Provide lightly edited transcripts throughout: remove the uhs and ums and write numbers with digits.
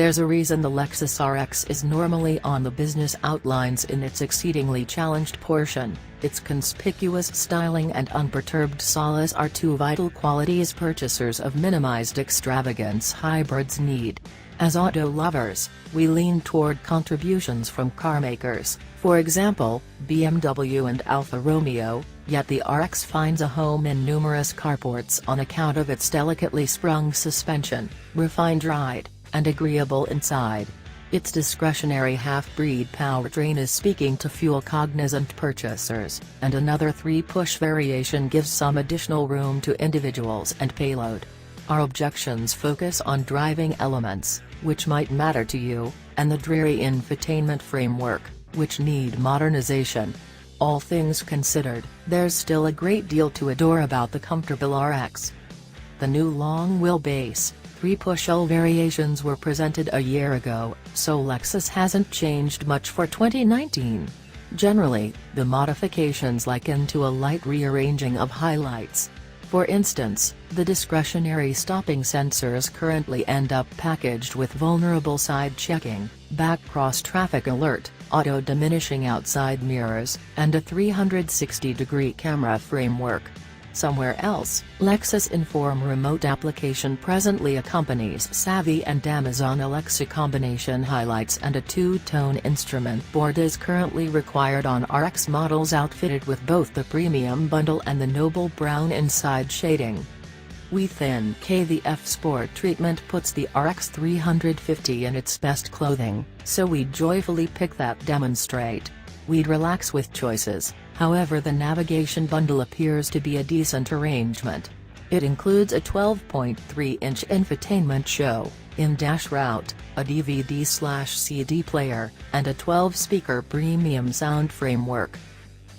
There's a reason the Lexus RX is normally on the business outlines in its exceedingly challenged portion. Its conspicuous styling and unperturbed solace are two vital qualities purchasers of minimized extravagance hybrids need. As auto lovers, we lean toward contributions from carmakers, for example, BMW and Alfa Romeo, yet the RX finds a home in numerous carports on account of its delicately sprung suspension, refined ride, and agreeable inside. Its discretionary half-breed powertrain is speaking to fuel-cognizant purchasers, and another 3-push variation gives some additional room to individuals and payload. Our objections focus on driving elements, which might matter to you, and the dreary infotainment framework, which need modernization. All things considered, there's still a great deal to adore about the comfortable RX. The new long-wheelbase 3-push-L variations were presented a year ago, so Lexus hasn't changed much for 2019. Generally, the modifications liken to a light rearranging of highlights. For instance, the discretionary stopping sensors currently end up packaged with vulnerable side checking, back cross-traffic alert, auto-diminishing outside mirrors, and a 360-degree camera framework. Somewhere else, Lexus Inform remote application presently accompanies Savvy and Amazon Alexa combination highlights, and a 2-tone instrument board is currently required on RX models outfitted with both the premium bundle and the noble brown inside shading. We think the F-Sport treatment puts the RX 350 in its best clothing, so we joyfully pick that demonstrate. We'd relax with choices, however the navigation bundle appears to be a decent arrangement. It includes a 12.3-inch infotainment show, in-dash route, a DVD/CD player, and a 12-speaker premium sound framework.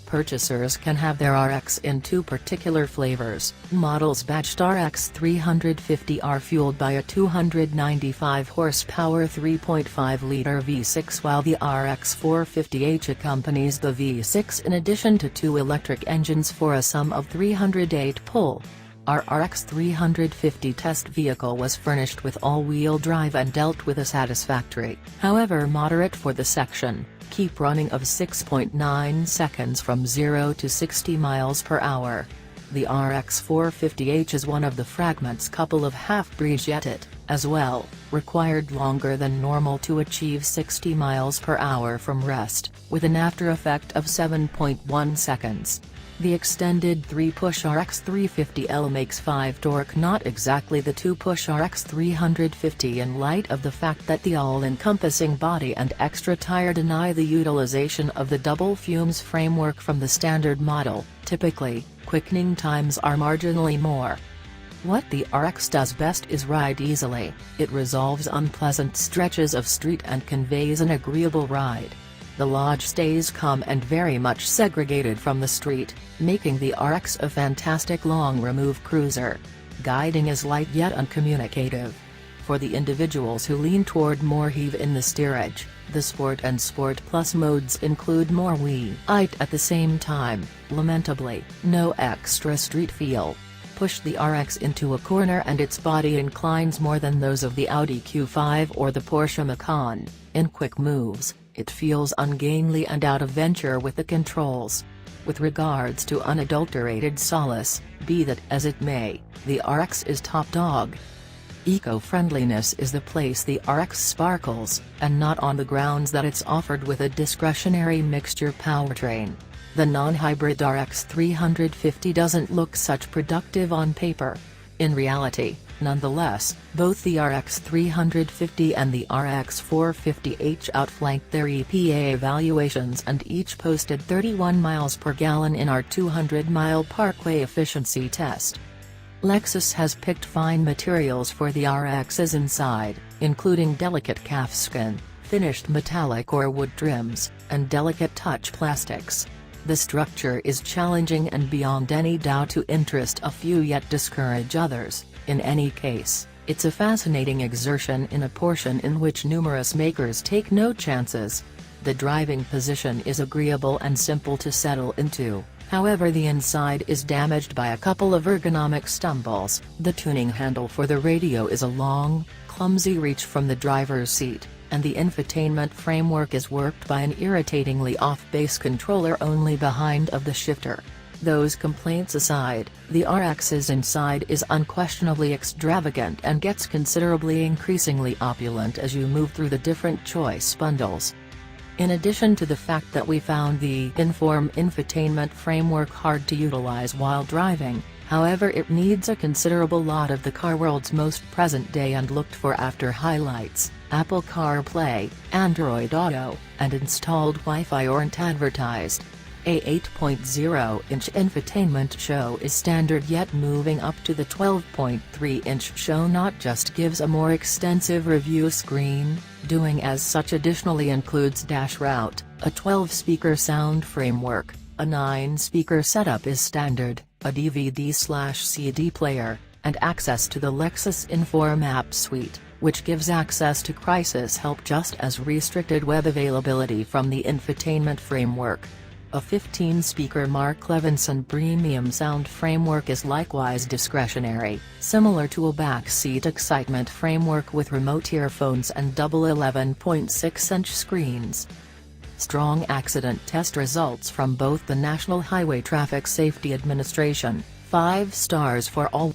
Purchasers can have their RX in 2 particular flavors. Models badged RX 350 are fueled by a 295 horsepower 3.5-liter V6, while the RX 450h accompanies the V6 in addition to 2 electric engines for a sum of 308 pull. Our RX 350 test vehicle was furnished with all-wheel drive and dealt with a satisfactory, however moderate for the section, keep running of 6.9 seconds from 0 to 60 miles per hour. The RX 450h is one of the fragments couple of half-breeds, yet it, as well, required longer than normal to achieve 60 miles per hour from rest, with an after effect of 7.1 seconds. The extended 3-push RX 350L makes 5 torque, not exactly the 2-push RX 350 in light of the fact that the all-encompassing body and extra tire deny the utilization of the double fumes framework from the standard model. Typically, quickening times are marginally more. What the RX does best is ride easily. It resolves unpleasant stretches of street and conveys an agreeable ride. The lodge stays calm and very much segregated from the street, making the RX a fantastic long-remove cruiser. Guiding is light yet uncommunicative. For the individuals who lean toward more heave in the steerage, the Sport and Sport Plus modes include more height at the same time. Lamentably, no extra street feel. Push the RX into a corner and its body inclines more than those of the Audi Q5 or the Porsche Macan. In quick moves, it feels ungainly and out of venture with the controls. With regards to unadulterated solace, be that as it may, the RX is top dog. Eco-friendliness is the place the RX sparkles, and not on the grounds that it's offered with a discretionary mixture powertrain. The non-hybrid RX 350 doesn't look such productive on paper. In reality, nonetheless, both the RX 350 and the RX 450h outflanked their EPA evaluations and each posted 31 miles per gallon in our 200-mile parkway efficiency test. Lexus has picked fine materials for the RX's inside, including delicate calfskin, finished metallic or wood trims, and delicate touch plastics. The structure is challenging and beyond any doubt to interest a few yet discourage others. In any case, it's a fascinating exertion in a portion in which numerous makers take no chances. The driving position is agreeable and simple to settle into, however the inside is damaged by a couple of ergonomic stumbles. The tuning handle for the radio is a long, clumsy reach from the driver's seat, and the infotainment framework is worked by an irritatingly off-base controller only behind of the shifter. Those complaints aside, the RX's inside is unquestionably extravagant and gets considerably increasingly opulent as you move through the different choice bundles. In addition to the fact that we found the Inform infotainment framework hard to utilize while driving, however, it needs a considerable lot of the car world's most present-day and looked-for-after highlights. Apple CarPlay, Android Auto, and installed Wi-Fi aren't advertised. A 8.0-inch infotainment show is standard, yet moving up to the 12.3-inch show not just gives a more extensive review screen, doing as such additionally includes dash route, a 12-speaker sound framework, a 9-speaker setup is standard, a DVD/CD player, and access to the Lexus Inform app suite, which gives access to crisis help just as restricted web availability from the infotainment framework. A 15-speaker Mark Levinson premium sound framework is likewise discretionary, similar to a backseat excitement framework with remote earphones and double 11.6-inch screens. Strong accident test results from both the National Highway Traffic Safety Administration, 5 stars for all.